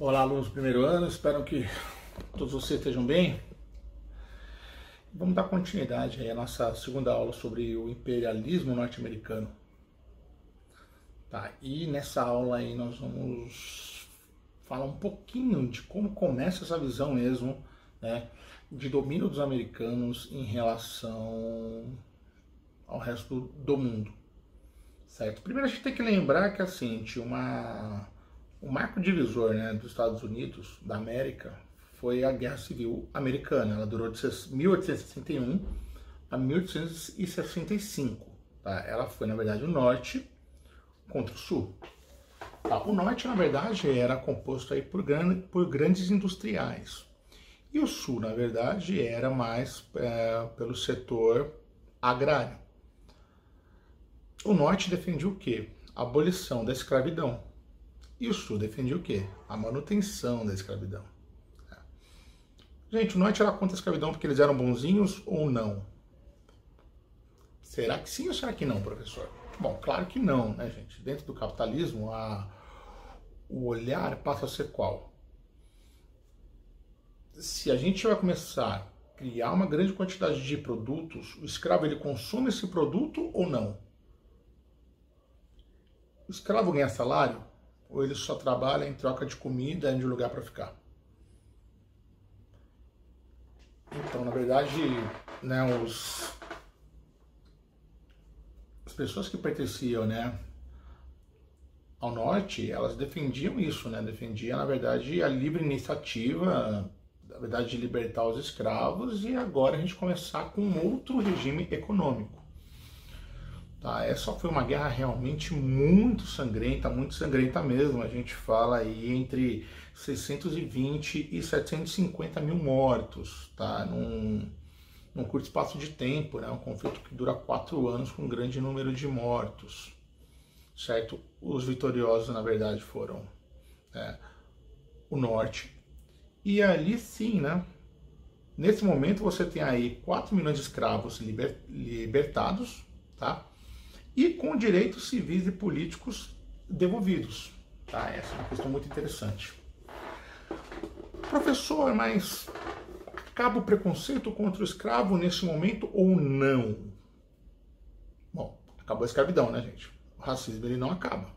Olá, alunos do primeiro ano, espero que todos vocês estejam bem. Vamos dar continuidade aí à nossa segunda aula sobre o imperialismo norte-americano. Tá, e nessa aula aí nós vamos falar um pouquinho de como começa essa visão mesmo, né, de domínio dos americanos em relação ao resto do mundo, certo? Primeiro a gente tem que lembrar que assim, o marco divisor, né, dos Estados Unidos da América foi a Guerra Civil Americana. Ela durou de 1861 a 1865. Tá? Ela foi, na verdade, o norte contra o sul. Tá? O norte, na verdade, era composto aí por grandes industriais. E o sul, na verdade, era mais pelo setor agrário. O norte defendia o quê? A abolição da escravidão. E o sul defendia o quê? A manutenção da escravidão. Gente, o norte era contra a escravidão porque eles eram bonzinhos ou não? Será que sim ou será que não, professor? Bom, claro que não, né, gente? Dentro do capitalismo, o olhar passa a ser qual? Se a gente vai começar a criar uma grande quantidade de produtos, o escravo ele consome esse produto ou não? O escravo ganha salário? Ou ele só trabalha em troca de comida e de lugar para ficar? Então, na verdade, né, as pessoas que pertenciam, né, ao norte, elas defendiam isso, né, defendiam, na verdade, a livre iniciativa, na verdade, de libertar os escravos e agora a gente começar com um outro regime econômico. Tá, essa foi uma guerra realmente muito sangrenta mesmo. A gente fala aí entre 620 e 750 mil mortos, tá? Num curto espaço de tempo, né? Um conflito que dura 4 anos com um grande número de mortos, certo? Os vitoriosos, na verdade, foram o norte. E ali sim, né? Nesse momento você tem aí 4 milhões de escravos libertados, tá? E com direitos civis e políticos devolvidos. Tá? Essa é uma questão muito interessante. Professor, mas acaba o preconceito contra o escravo nesse momento ou não? Bom, acabou a escravidão, né, gente? O racismo ele não acaba.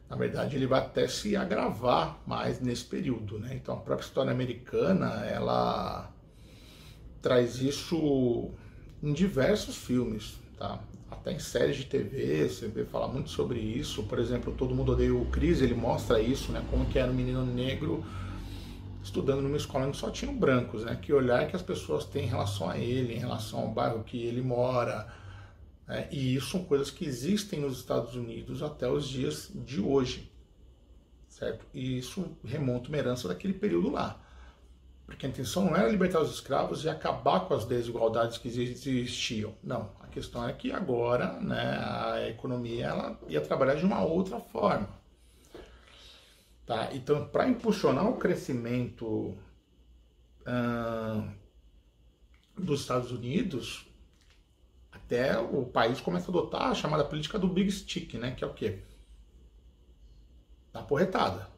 Na verdade, ele vai até se agravar mais nesse período, né? Então, a própria história americana, ela traz isso em diversos filmes, tá? Até em séries de TV, você vê falar muito sobre isso. Por exemplo, Todo Mundo Odeia o Chris, ele mostra isso, né? Como que era um menino negro estudando numa escola onde só tinham brancos, né? Que olhar que as pessoas têm em relação a ele, em relação ao bairro que ele mora. Né? E isso são coisas que existem nos Estados Unidos até os dias de hoje, certo? E isso remonta uma herança daquele período lá. Porque a intenção não era libertar os escravos e acabar com as desigualdades que existiam. Não, a questão é que agora, né, a economia ela ia trabalhar de uma outra forma. Tá? Então, para impulsionar o crescimento dos Estados Unidos, até o país começa a adotar a chamada política do Big Stick, né, que é o quê? Da porretada.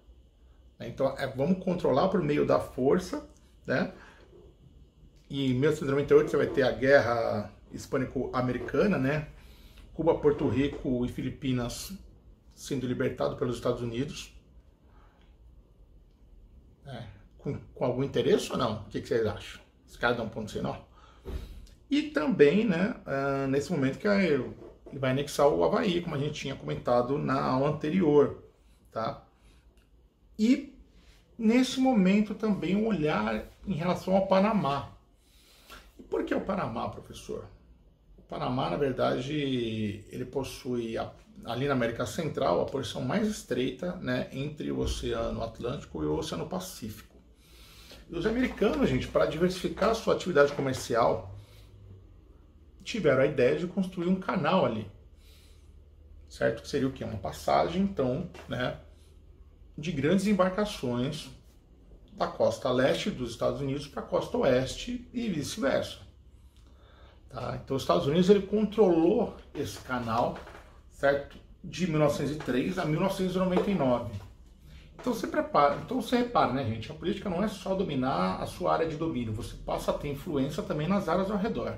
Então, vamos controlar por meio da força, né? E em 1898 você vai ter a Guerra Hispânico-Americana, né? Cuba, Porto Rico e Filipinas sendo libertados pelos Estados Unidos. Com algum interesse ou não? O que vocês acham? Os caras dão um ponto sem nó? E também, né, nesse momento que ele vai anexar o Havaí, como a gente tinha comentado na aula anterior, tá? E nesse momento também um olhar em relação ao Panamá. E por que o Panamá, professor? O Panamá, na verdade, ele possui ali na América Central a porção mais estreita, né, entre o Oceano Atlântico e o Oceano Pacífico. E os americanos, gente, para diversificar a sua atividade comercial, tiveram a ideia de construir um canal ali, certo? Que seria o quê? Uma passagem, então, né, de grandes embarcações da costa leste dos Estados Unidos para a costa oeste e vice-versa. Tá? Então, os Estados Unidos ele controlou esse canal, certo? De 1903 a 1999. Então você prepara, então você repara, né, gente? A política não é só dominar a sua área de domínio, você passa a ter influência também nas áreas ao redor.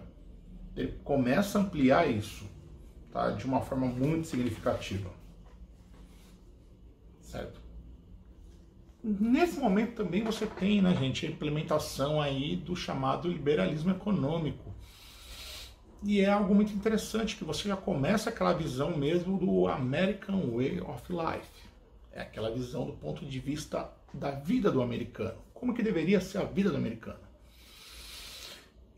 Ele começa a ampliar isso, tá? De uma forma muito significativa. Certo? Nesse momento também você tem, né, gente, a implementação aí do chamado liberalismo econômico. E é algo muito interessante que você já começa aquela visão mesmo do American Way of Life. É aquela visão do ponto de vista da vida do americano. Como que deveria ser a vida do americano?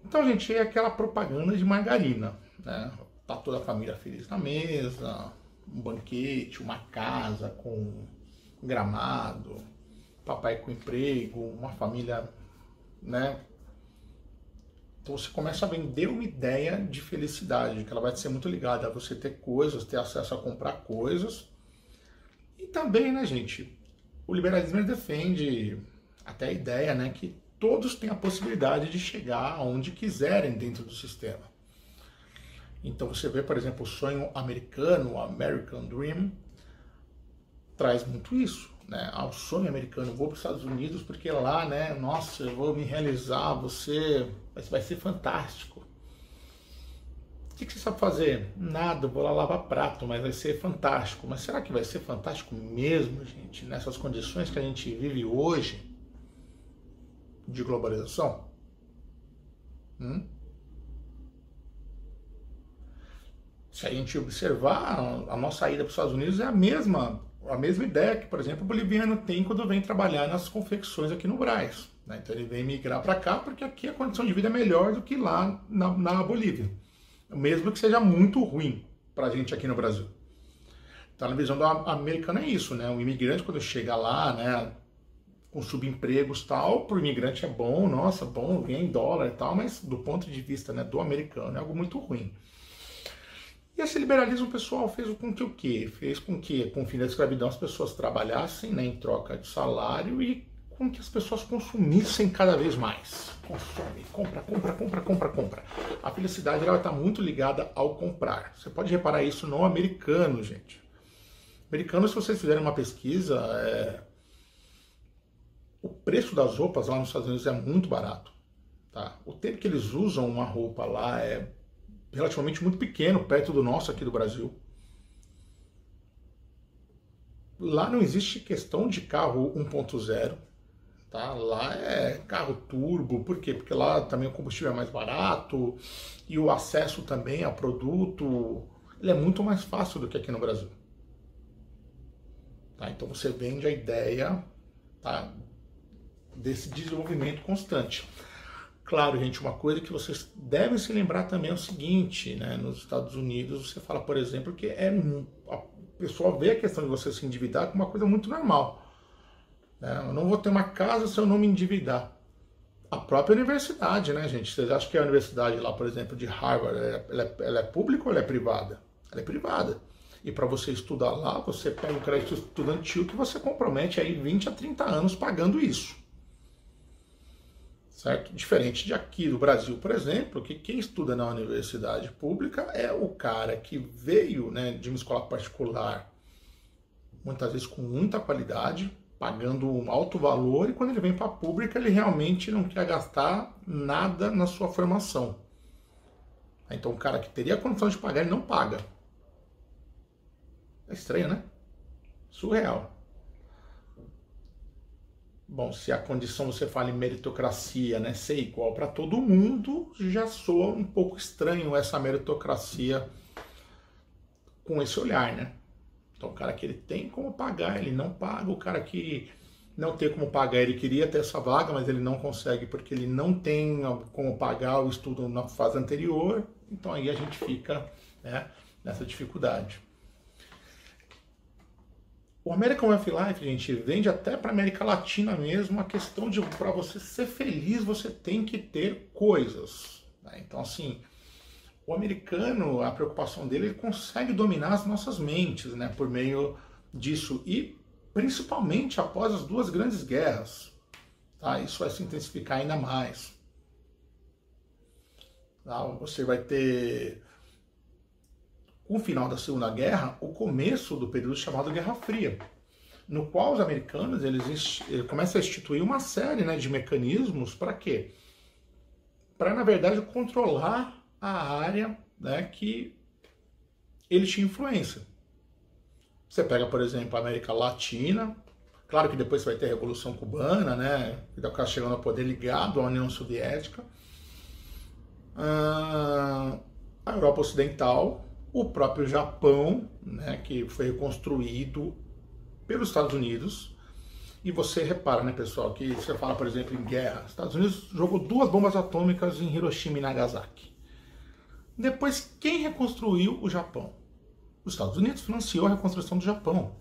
Então, gente, é aquela propaganda de margarina, né? Tá toda a família feliz na mesa, um banquete, uma casa com gramado, papai com emprego, uma família, né? Então você começa a vender uma ideia de felicidade, que ela vai ser muito ligada a você ter coisas, ter acesso a comprar coisas. E também, né, gente, o liberalismo defende até a ideia, né, que todos têm a possibilidade de chegar aonde quiserem dentro do sistema. Então você vê, por exemplo, o sonho americano, o American Dream, traz muito isso, né? O sonho americano, vou para os Estados Unidos porque lá, né, nossa, eu vou me realizar, vai ser fantástico. O que você sabe fazer? Nada, vou lá lavar prato, mas vai ser fantástico. Mas será que vai ser fantástico mesmo, gente, nessas condições que a gente vive hoje de globalização? Se a gente observar, a nossa ida para os Estados Unidos é a mesma ideia que, por exemplo, o boliviano tem quando vem trabalhar nas confecções aqui no Brás, né? Então ele vem migrar para cá porque aqui a condição de vida é melhor do que lá na Bolívia. Mesmo que seja muito ruim para a gente aqui no Brasil. Então, na visão do americano é isso, né? O imigrante, quando chega lá, né, com subempregos e tal, para o imigrante é bom, nossa, bom, ganha em dólar e tal, mas do ponto de vista, né, do americano é algo muito ruim. E esse liberalismo pessoal fez com que o quê? Fez com que, com o fim da escravidão, as pessoas trabalhassem, né, em troca de salário e com que as pessoas consumissem cada vez mais. Consome, compra, compra, compra, compra, compra. A felicidade ela está muito ligada ao comprar. Você pode reparar isso no americano, gente. Americano, se vocês fizerem uma pesquisa, o preço das roupas lá nos Estados Unidos é muito barato. Tá? O tempo que eles usam uma roupa lá é relativamente muito pequeno, perto do nosso aqui do Brasil. Lá não existe questão de carro 1.0. Tá? Lá é carro turbo, por quê? Porque lá também o combustível é mais barato e o acesso também ao produto ele é muito mais fácil do que aqui no Brasil. Tá? Então você vende a ideia, tá, desse desenvolvimento constante. Claro, gente, uma coisa que vocês devem se lembrar também é o seguinte, né? Nos Estados Unidos você fala, por exemplo, que a pessoa vê a questão de você se endividar como uma coisa muito normal. Eu não vou ter uma casa se eu não me endividar. A própria universidade, né, gente? Vocês acham que a universidade lá, por exemplo, de Harvard, ela é pública ou ela é privada? Ela é privada. E para você estudar lá, você pega um crédito estudantil que você compromete aí 20 a 30 anos pagando isso. Certo? Diferente de aqui do Brasil, por exemplo, que quem estuda na universidade pública é o cara que veio, né, de uma escola particular, muitas vezes com muita qualidade, pagando um alto valor, e quando ele vem para a pública, ele realmente não quer gastar nada na sua formação. Então o cara que teria a condição de pagar, ele não paga. É estranho, né? Surreal. Bom, se a condição você fala em meritocracia, né, ser igual para todo mundo, já soa um pouco estranho essa meritocracia com esse olhar, né? Então o cara que ele tem como pagar, ele não paga. O cara que não tem como pagar, ele queria ter essa vaga, mas ele não consegue porque ele não tem como pagar o estudo na fase anterior. Então aí a gente fica, né, nessa dificuldade. O American Way of Life, gente, vende até para a América Latina mesmo a questão de, para você ser feliz, você tem que ter coisas. Né? Então, assim, o americano, a preocupação dele, ele consegue dominar as nossas mentes, né, por meio disso. E, principalmente, após as duas grandes guerras. Tá? Isso vai se intensificar ainda mais. Tá? Você vai ter, com o final da Segunda Guerra, o começo do período chamado Guerra Fria. no qual os americanos eles começam a instituir uma série, né, de mecanismos para quê? Para, na verdade, controlar a área, né, que ele tinha influência. Você pega, por exemplo, a América Latina, claro que depois você vai ter a Revolução Cubana, né, que dá o cara chegando ao poder ligado à União Soviética, a Europa Ocidental, o próprio Japão, né, que foi reconstruído pelos Estados Unidos. E você repara, né, pessoal, que você fala, por exemplo, em guerra, os Estados Unidos jogou 2 bombas atômicas em Hiroshima e Nagasaki. Depois, quem reconstruiu o Japão? Os Estados Unidos financiou a reconstrução do Japão.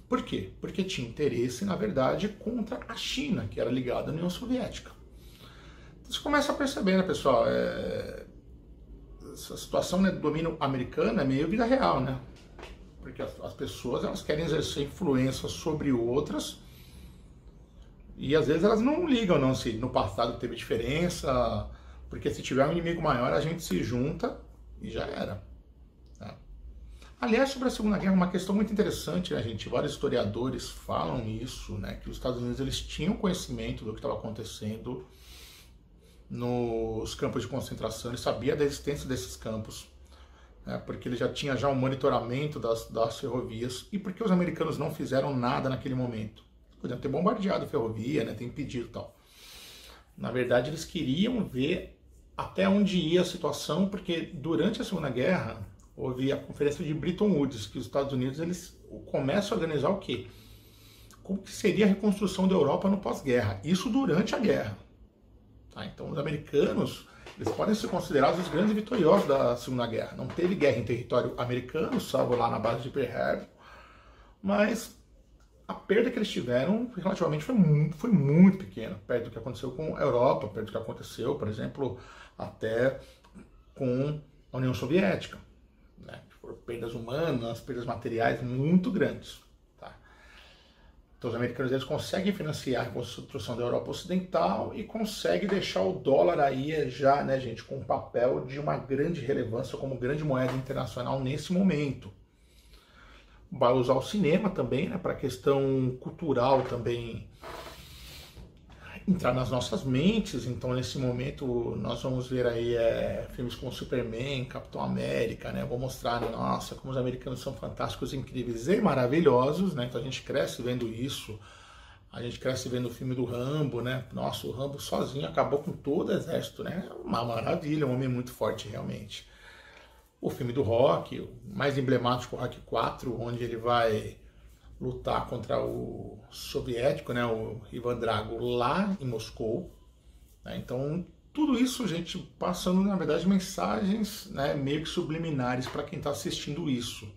Por quê? Porque tinha interesse, na verdade, contra a China, que era ligada à União Soviética. Então, você começa a perceber, né, pessoal, essa situação, né, do domínio americano é meio vida real, né? Porque as pessoas, elas querem exercer influência sobre outras e às vezes elas não ligam não se no passado teve diferença, porque se tiver um inimigo maior a gente se junta e já era. Tá? Aliás, sobre a Segunda Guerra, uma questão muito interessante, né, gente? Vários historiadores falam isso, né? Que os Estados Unidos eles tinham conhecimento do que estava acontecendo nos campos de concentração, eles sabiam da existência desses campos, né, porque ele já tinha um monitoramento das ferrovias, e porque os americanos não fizeram nada naquele momento. Podiam ter bombardeado a ferrovia, né, ter impedido e tal. Na verdade, eles queriam ver até onde ia a situação, porque durante a Segunda Guerra houve a Conferência de Bretton Woods, que os Estados Unidos eles começam a organizar o quê? Como que seria a reconstrução da Europa no pós-guerra? Isso durante a guerra. Tá? Então, os americanos eles podem ser considerados os grandes vitoriosos da Segunda Guerra. Não teve guerra em território americano, salvo lá na base de Pearl Harbor, mas a perda que eles tiveram relativamente foi muito pequena, perto do que aconteceu com a Europa, perto do que aconteceu, por exemplo, até com a União Soviética. Né? Foram perdas humanas, perdas materiais muito grandes. Tá? Então os americanos eles conseguem financiar a reconstrução da Europa Ocidental e conseguem deixar o dólar aí já, né, gente, com um papel de uma grande relevância como grande moeda internacional nesse momento. Vai usar o cinema também, né, para a questão cultural também entrar nas nossas mentes. Então nesse momento nós vamos ver aí filmes como Superman, Capitão América, né? Vou mostrar, né, nossa, como os americanos são fantásticos, incríveis e maravilhosos, né? Então a gente cresce vendo isso, a gente cresce vendo o filme do Rambo, né? Nossa, o Rambo sozinho acabou com todo o exército, né? Uma maravilha, um homem muito forte realmente. O filme do Rock, o mais emblemático, Rock 4, onde ele vai lutar contra o soviético, né, o Ivan Drago, lá em Moscou. Né? Então, tudo isso, gente, passando, na verdade, mensagens, né, meio que subliminares para quem está assistindo isso.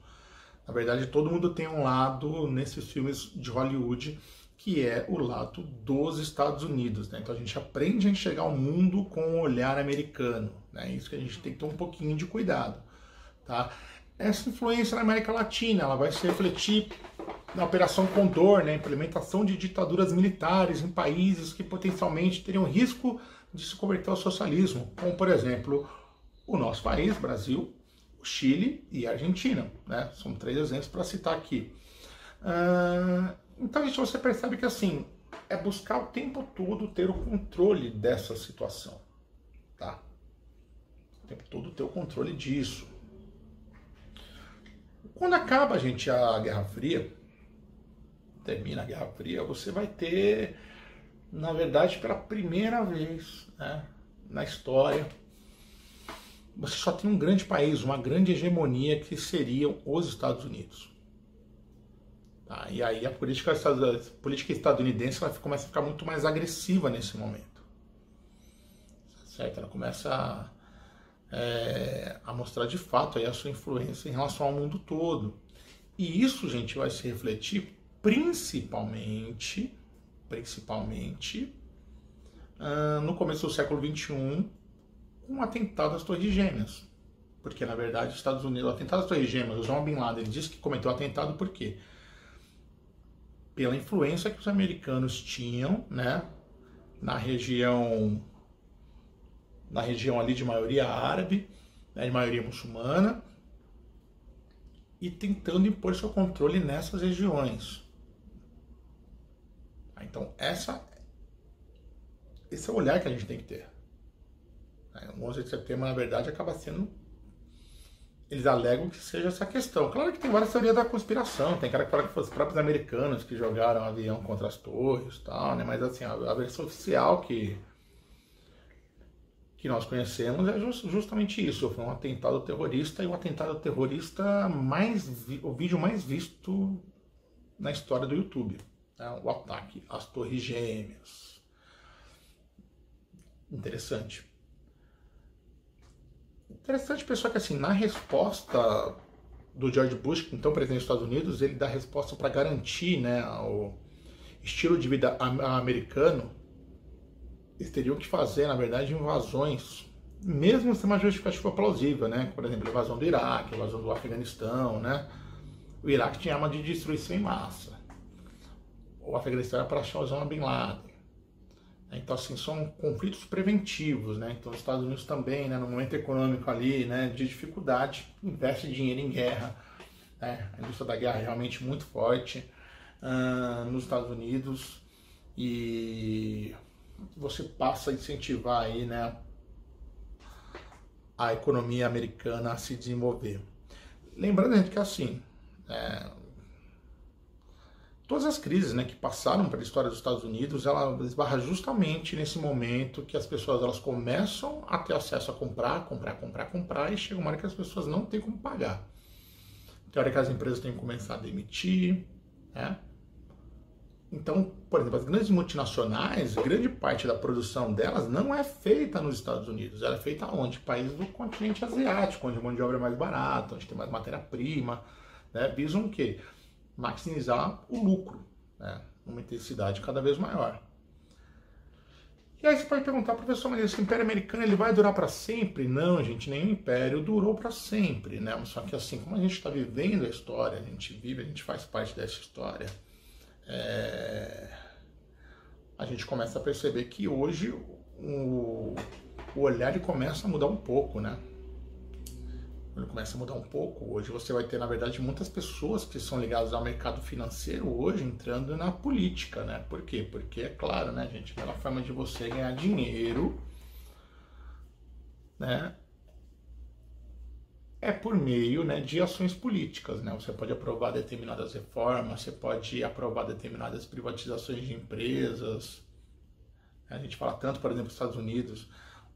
Na verdade, todo mundo tem um lado nesses filmes de Hollywood, que é o lado dos Estados Unidos. Né? Então, a gente aprende a enxergar o mundo com um olhar americano. Né? Isso que a gente tem que ter um pouquinho de cuidado. Tá? Essa influência na América Latina ela vai se refletir na Operação Condor, né, implementação de ditaduras militares em países que potencialmente teriam risco de se converter ao socialismo, como por exemplo o nosso país, Brasil, o Chile e a Argentina. Né? São 3 exemplos para citar aqui. Então, gente, você percebe que assim é buscar o tempo todo ter o controle dessa situação. Tá? O tempo todo ter o controle disso. Quando acaba, gente, a Guerra Fria, termina a Guerra Fria, você vai ter, na verdade, pela primeira vez, né, na história, você só tem um grande país, uma grande hegemonia que seriam os Estados Unidos. Tá? E aí a política estadunidense ela começa a ficar muito mais agressiva nesse momento. Certo? Ela começa a mostrar de fato aí a sua influência em relação ao mundo todo. E isso, gente, vai se refletir principalmente no começo do século XXI, com o atentado às Torres Gêmeas. Porque, na verdade, os Estados Unidos, o atentado às Torres Gêmeas, Osama Bin Laden, ele disse que cometeu o atentado por quê? Pela influência que os americanos tinham, né, na região ali de maioria árabe, né, de maioria muçulmana, e tentando impor seu controle nessas regiões. Então, esse é o olhar que a gente tem que ter. O 11 de setembro, na verdade, acaba sendo... Eles alegam que seja essa questão. Claro que tem várias teorias da conspiração. Tem cara que fala que foram os próprios americanos que jogaram um avião contra as torres e tal, né? Mas assim, a versão oficial que nós conhecemos é justamente isso. Foi um atentado terrorista, e o atentado terrorista o vídeo mais visto na história do YouTube. Né? O ataque às Torres Gêmeas. Interessante. Interessante, pessoal, que assim, na resposta do George Bush, então presidente dos Estados Unidos, ele dá resposta para garantir, né, o estilo de vida americano. Eles teriam que fazer, na verdade, invasões, mesmo sem uma justificativa plausível, né? Por exemplo, a invasão do Iraque, a invasão do Afeganistão, né? O Iraque tinha arma de destruição em massa. O Afeganistão era para achar Osama Bin Laden. Então, assim, são conflitos preventivos, né? Então, os Estados Unidos também, né, no momento econômico ali, né, de dificuldade, investe dinheiro em guerra. Né? A indústria da guerra é realmente muito forte nos Estados Unidos, e você passa a incentivar aí, né, a economia americana a se desenvolver. Lembrando, gente, que assim, todas as crises, né, que passaram pela história dos Estados Unidos, ela esbarra justamente nesse momento que as pessoas elas começam a ter acesso a comprar, e chega uma hora que as pessoas não têm como pagar. Tem hora que as empresas têm que começar a demitir, né? Então, por exemplo, as grandes multinacionais, grande parte da produção delas não é feita nos Estados Unidos, ela é feita onde? Países do continente asiático, onde a mão de obra é mais barata, onde tem mais matéria-prima, né? Visam o quê? Maximizar o lucro, né? Uma intensidade cada vez maior. E aí você pode perguntar, professor, mas esse Império Americano ele vai durar para sempre? Não, gente, nenhum império durou para sempre, né? Só que assim, como a gente está vivendo a história, a gente faz parte dessa história, a gente começa a perceber que hoje o olhar ele começa a mudar um pouco, né? Ele começa a mudar um pouco. Hoje você vai ter, na verdade, muitas pessoas que são ligadas ao mercado financeiro hoje entrando na política, né? Por quê? Porque, é claro, né, gente, a melhor forma de você ganhar dinheiro, né, é por meio, né, de ações políticas, né? Você pode aprovar determinadas reformas, você pode aprovar determinadas privatizações de empresas. A gente fala tanto, por exemplo, nos Estados Unidos,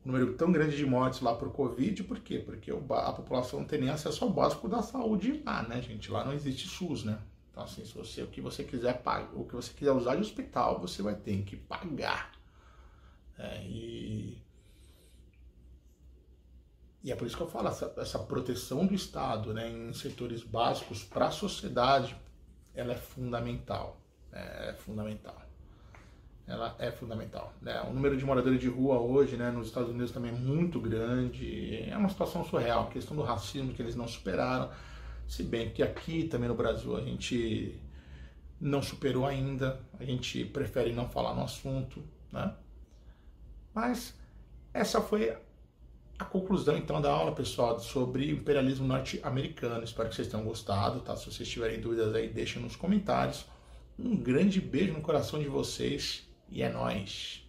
um número tão grande de mortes lá por Covid, por quê? Porque a população não tem nem acesso ao básico da saúde lá, né, gente? Lá não existe SUS, né? Então, assim, se o que você quiser pagar, o que você quiser usar de hospital, você vai ter que pagar. E é por isso que eu falo, essa proteção do Estado, né, em setores básicos para a sociedade, ela é fundamental. É fundamental. Ela é fundamental. Né? O número de moradores de rua hoje, né, nos Estados Unidos também é muito grande. É uma situação surreal. A questão do racismo que eles não superaram. Se bem que aqui também no Brasil a gente não superou ainda. A gente prefere não falar no assunto. Né? Mas essa foi a conclusão então da aula, pessoal, sobre o imperialismo norte-americano. Espero que vocês tenham gostado, tá? Se vocês tiverem dúvidas aí, deixem nos comentários. Um grande beijo no coração de vocês e é nóis!